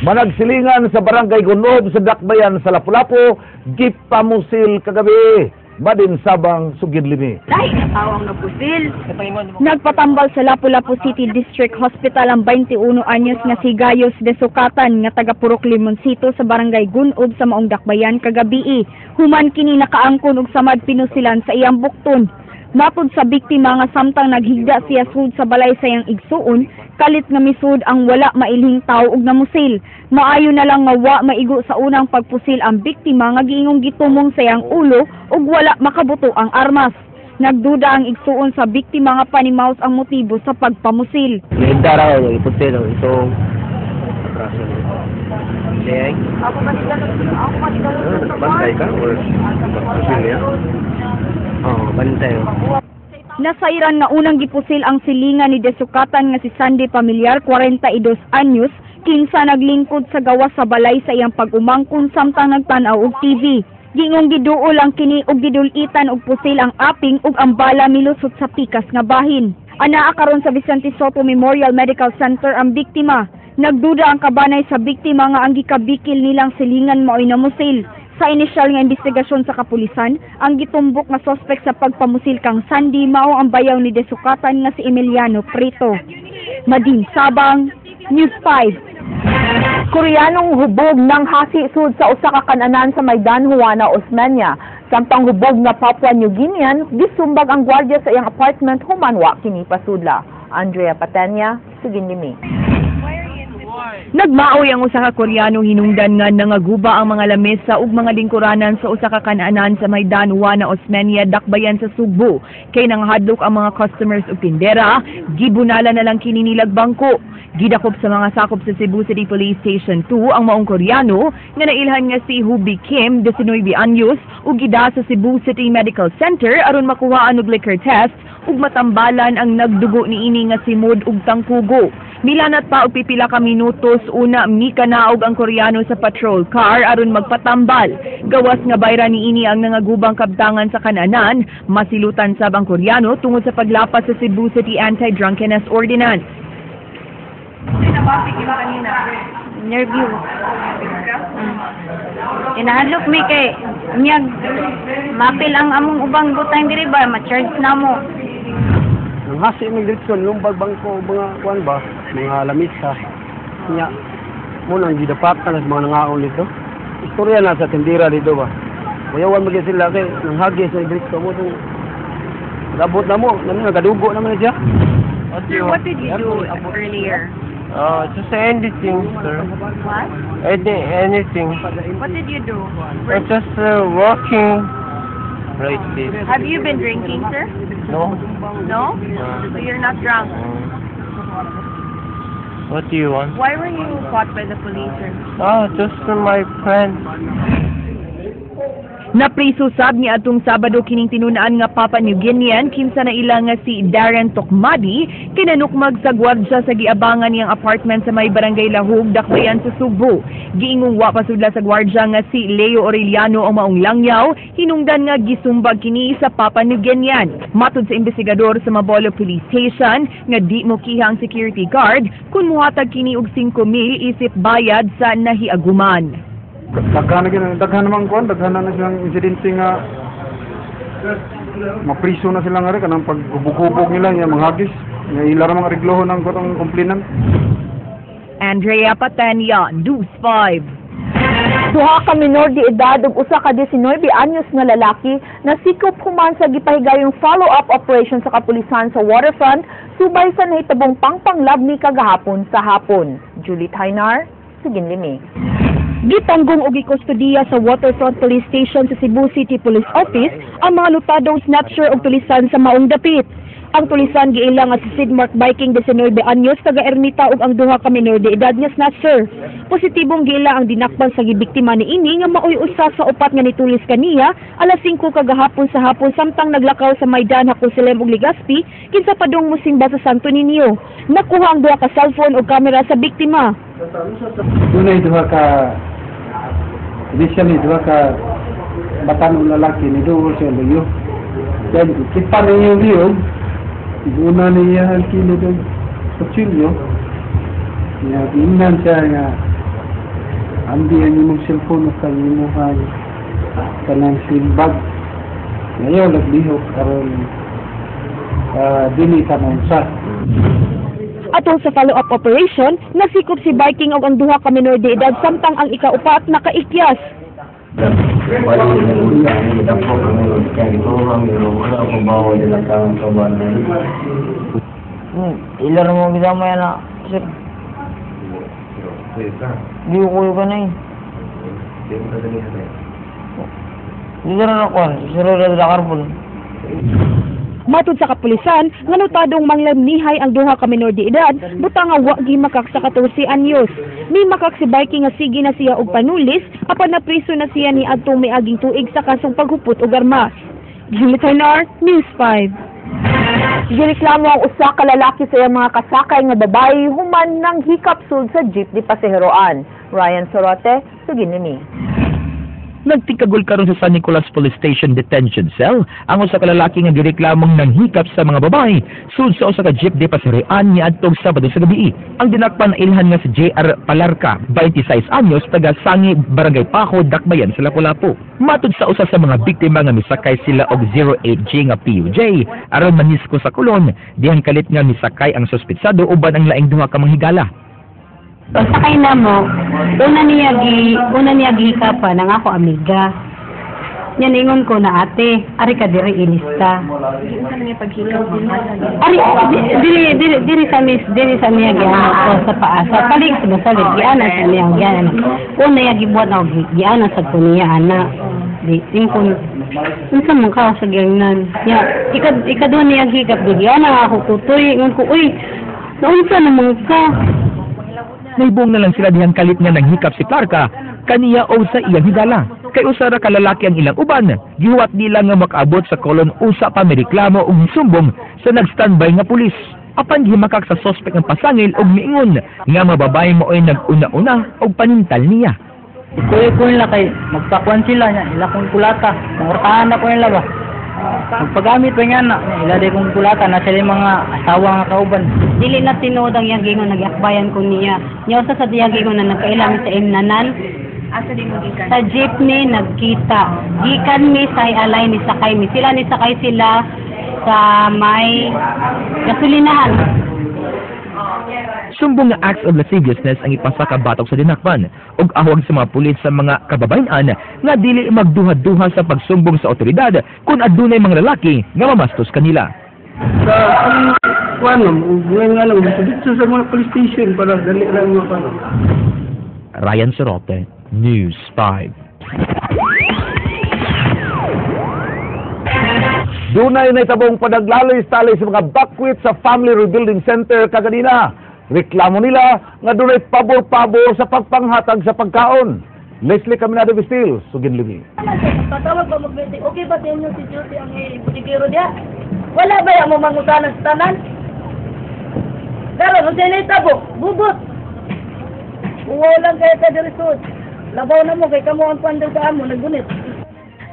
Managsilingan sa barangay Gunob sa Dakbayan sa Lapu-Lapu, gipamusil kagabi. Badin sabang sugid limi. Dahil natawang napusil. Nagpatambal sa Lapu-Lapu City District Hospital ang 21 anyos nga si Gayos de Sukatan nga taga Purok Limoncito sa barangay Gunob sa maong Dakbayan kagabi. Human kini nakaangkon og samad pinusilan sa iyang bukton. Matod sa biktima nga samtang naghigda siya sud sa balay sa iyang igsuon, kalit nga misud ang wala mailhing tawo og namusil. Maayo na lang nga wa maigo sa unang pagpusil ang biktima nga giingong gitumong sa iyang ulo ug wala makabuto ang armas. Nagduda ang igsuon sa biktima nga panimaos ang motibo sa pagpamusil. Higda raw yung ipusil so Ako matigalog. bantay ka or pusil niya? Oo, bantay. Nasairan nga unang gipusil ang silingan ni Desukatan nga si Sandy Pamilyar, 42 anyos, kinsa naglingkod sa gawas sa balay sa iyang pag-umangkon samtang nagtanaw og TV. Gingong giduol ang kini og gidulitan og pusil ang aping ug ang bala milusot sa pikas nga bahin. Anaa karon sa Vicente Soto Memorial Medical Center ang biktima. Nagduda ang kabanay sa biktima nga ang gikabikil nilang silingan mao'y namusil. Sa inisyal nga investigasyon sa kapulisan, ang gitumbok nga sospek sa pagpamusil kang Sandy mao ang bayaw ni Desukatan nga si Emiliano Prito. Madin Sabang, News 5. Koreanong hubog ng hasi sud sa usa ka kananan sa Maidan, Juana, Osmeña. Samtang hubog na Papua New Guinean, gisumbag ang gwardiya sa iyang apartment human wa kini pasudla. Andrea Patenya, Sugindimi. Nagmaoy ang usa ka Koreano hinungdan nga nangaguba ang mga lamesa ug mga lingkuranan sa usa ka kanaanan sa Maidan, Juana, Osmeña, Dakbayan sa Sugbo. Kay nanghadlok ang mga customers ug tindera, gibunala na lang kini nilag bangko. Gidakop sa mga sakop sa Cebu City Police Station 2 ang maong Koreano nga nailhan nga si Hubi Kim, 19 anyos, ug gida sa Cebu City Medical Center aron makuhaan og liquor test ug matambalan ang nagdugo niini nga simod ug tangkugo. Milanat pa og pipila ka minutos una mikanaog ang Koreano sa patrol car aron magpatambal. Gawas nga bayra niini ang nangagubang kabtangan sa kananan, masilutan sab ang Koreano tungod sa paglapas sa Cebu City Anti-Drunkenness Ordinance. Interview. Inahadlok mi kay nyag mapil ang among ubang butang diri ba ma-charge na mo. Ang hasi immigration, lumbag bangko, mga kuan ba, mga lamisa. Nya, muna ang gidapatan sa mga nangaon dito. Istorya na sa tindira dito ba. Kuyawan mo sila kay nang hagi sa immigration mo itong labot na mo, nagadugo naman na siya. What did you do earlier? Just anything, sir. What? Anything. What did you do? Just walking right there. Have you been drinking, sir? No? No? So you're not drunk? What do you want? Why were you caught by the police, sir? Just for my friend. Napriso sab ni atong Sabado kining tinunaan nga Papua New Guinean kinsa na ila nga si Darren Tokmadi kinanukmag sa gwardya sa giabangan niyang apartment sa may barangay Lahug, Dakbayan sa Sugbo. Giingong wa pasudla sa gwardya nga si Leo Aureliano ang maong langyaw, hinungdan nga gisumbag kini sa Papua New Guinean. Matod sa investigador sa Mabolo Police Station nga di mo kiha ang security guard kun muhatag kini og 5,000 isip bayad sa nahiaguman. Daghan naman kuan, daghan na silang insidente nga mapriso na sila nga rin kanang paghubog nila nga manghagis nga ila ra mga reglohon ang kotong kumplinan. Andrea Patenya, News 5. Duha ka minor de edad ug usa ka 19 anyos nga lalaki nasikop human sa gipahigayong follow-up operation sa kapulisan sa waterfront subay sa nahitabong pangpanglabni kagahapon sa hapon. Julie Tainar, Sugindimi. Gitanggong og gikustudiya sa Waterfront Police Station sa Cebu City Police Office ang mga lutadong snatcher og tulisan sa maong dapit. Ang tulisan giila nga si Sidmark Biking 19 anyos taga Ermita ug ang duha ka minor de edad nga snatcher. Positibong giila ang dinakpan sa gibiktima niini nga maoy usa sa upat nga nitulis kaniya alas 5 kagahapon sa hapon samtang naglakaw sa Maidan, Hakusilem ug Legazpi kinsa padung mosimba sa Santo Niño. Nakuha ang duha ka cellphone ug kamera sa biktima. Dunay duha ka initially duha ka batan lalaki ni duol sa layo. Kaya kita niyo liyo, una niya ang kilo ng kutsilyo. Nga, ingnan siya nga Andi ang imong cellphone at ang imong kanang silbag. Ngayon, naglihok karon dili tanong sa. Atong sa follow-up operation, nasikop si Viking og ang duha ka minor de edad samtang ang ikaupat nakaikyas. Ilar mo kita mo yan na, sir. Di ko kuyo ka na eh. Di ka na nakuha, sir Rodel Carpol. Matod sa kapulisan, nga notadong manglamnihay ang duha ka minor de edad, butang nga wa gimakak sa 14 anyos. Ni makak si Viking nga sige na siya og panulis, apan na priso na siya ni adtong miaging tuig sa kasong paghupot og armas. Jimmy Tarnar, News 5. Gireklamo ang usa ka lalaki sa iyang mga kasakay nga babae human nang hikapsud sa jeep di pasaheroan. Ryan Sorote, sugin ni. Nagtikagol karon sa San Nicolas Police Station Detention Cell ang usa ka lalaki nga gireklamong nanghikap sa mga babae sud sa usa ka jeep de pasaheroan niadtong Sabado sa gabi. Ang dinakpan na ilhan nga si JR Palarca, 26 anyos, taga Sangi, Barangay Paco, Dakbayan sa Lapu-Lapu. Matud sa usa sa mga biktima nga misakay sila og 08G nga PUJ aron manisko sa kulon, dihang kalit nga misakay ang suspetsado uban ang laing duha ka manghigala. Sakay na mo, una niya gihikapan ang ako amiga. Yan ingon ko na ate, ari ka diri ilista. Ari diri sa miya giana ko sa paasa. Palig sa basalit giana sa miya giana. Una niya gibuhat na giana sa kuniya ana. Di ingkon unsa man ka sa gangnan. Ya ikadua niya hikap giana ako tutoy ingon ko uy. Naunsa naman ka? Naibong na lang sila dihang kalit nga nanghikap si Clarka kaniya o sa iyang higala. Kay usara ka lalaki ang ilang uban, gihuwat nila nga makaabot sa kolon usa pa may reklamo ug sumbong sa nag-standby nga pulis. Apan gimakak sa sospek ng pasangil ug miingon nga mababae mo ay nag-una-una og panintal niya. Kuya nila kay magpakuan sila niya, ila kong kulata. Nangurtahan na ko nila ba? Magpagamit pa nga na, iladay kong kulata na sila mga asawa nga kauban. Dili na tinuod ang yagingon, nag-akbayan ko niya. Niya sa yagingon na nagkailang sa imnanan. Sa jeepney, nagkita. Gikan mi sa alay ni sakay mi. Ni sakay sila sa may gasolinahan. Sumbong nga acts of lasciviousness ang ipasaka batok sa dinakpan ug ahwag sa mga pulis sa mga kababayan nga dili magduha-duha sa pagsumbong sa otoridad kung adunay mga lalaki nga mamastos kanila. Sa ngayon nga lang, dito sa mga police station para dali lang mga pano. Ryan Sorote, News 5. Dunay naitabong padaglalis-talis sa mga buckwheat sa Family Rebuilding Center kaganina. Reklamo nila nga dunay pabor-pabor sa pagpanghatag sa pagkaon. Leslie Caminado Vistil, Sugin Lumi. Patawag ba mag-meeting? Okay ba sa inyo si Judy ang budigero diya? Wala ba yung mamangutanan sa tanan? Pero kung sa'yo itabo, bubot. Uwalang kaya ka dirisod. Labaw na mo, kay kamo ang pandal sa amo, naggunit.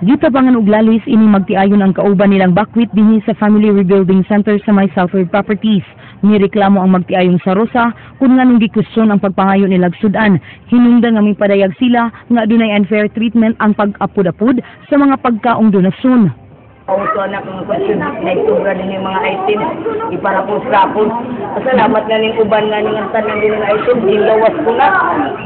Gitabangan og lalis ini magtiayon ang kauban nilang buckwheat dinhi sa Family Rebuilding Center sa may Southward Properties. Nireklamo ang magtiayon sa Rosa kung nga nung gikusyon ang pagpangayo nilang sudan. Hinungdan nga may padayag sila nga adunay unfair treatment ang pag-apod-apod sa mga pagkaong donasyon. Pauso na kung question, nagsubra din yung mga items, iparapos-rapos. Pasalamat na ning uban nga ning tanan din ng items, ginlawas ko na.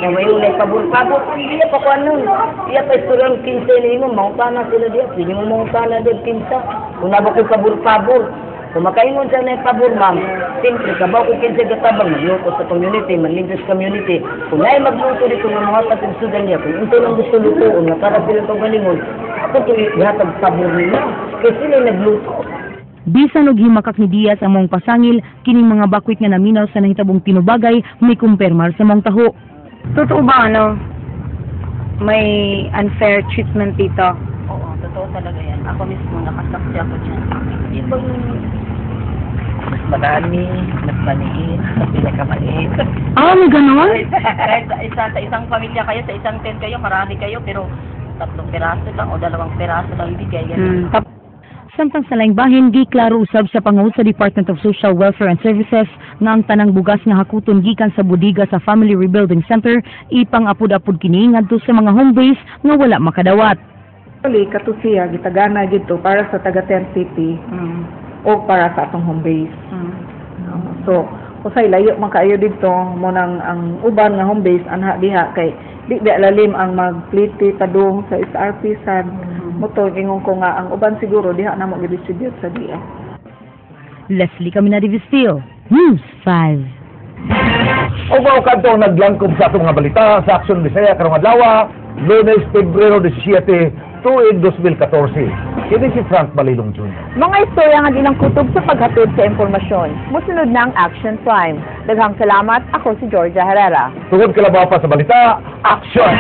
Na may unay pabor-pabor, hindi pa ko ano. Iya pa istorang 15 nimo, mautana sila diya. Hindi mo mautana din 15. Kung naba ko pabor-pabor. Kung makaingon siya na yung pabor, ma'am, simple, kabaw ko kinsa gatabang, magluto sa community, manlingkos community. Kung na'y magluto dito ng mga patinsudan niya, kung ito lang gusto lutoon, na para sila pagalingon, ako ito ihatag pabor nila. Kasi sila nagluto. Bisan og himakak ni Diaz ang mong pasangil, kining mga buckwheat nga naminaw sa nahitabong tinubagay may kumpirmar sa mong taho. Totoo ba may unfair treatment dito? Oo, totoo talaga yan. Ako mismo, nakasaksi ako dyan. Ibang mas marami, mas maliit, mas pinakamaliit. May gano'n? Kahit sa isang pamilya kayo, sa isang tent kayo, marami kayo, pero 3 piraso lang o 2 piraso lang ibigay. Sa Samtang sa laing bahin, giklaro usab sa pangawod sa Department of Social Welfare and Services nga ang tanang bugas nga hakuton gikan sa budiga sa Family Rebuilding Center ipang-apod-apod kini ngadto sa mga home base nga wala makadawat. Actually, kato siya, gitagana dito para sa taga Tent City o para sa atong home base. So, kusay layo man kaayo dito mo nang ang uban nga home base anha diha kay di lalim ang magpliti padung sa SRP sad moto ingon ko nga ang uban siguro diha na mo gi-distribute sa diha. Leslie Caminada-Vistil, News 5. Ugaw kadto naglangkob sa atong mga balita sa Aksyon Bisaya karong adlaw, Lunes, Pebrero 17, tuig 2014. Kini si Frank Balilong Jr. Mga istorya nga dilang kutob sa paghatod sa impormasyon. Musunod na ang Action Time. Daghang salamat. Ako si Georgia Herrera. Tungod kalabaw pa sa balita, aksyon!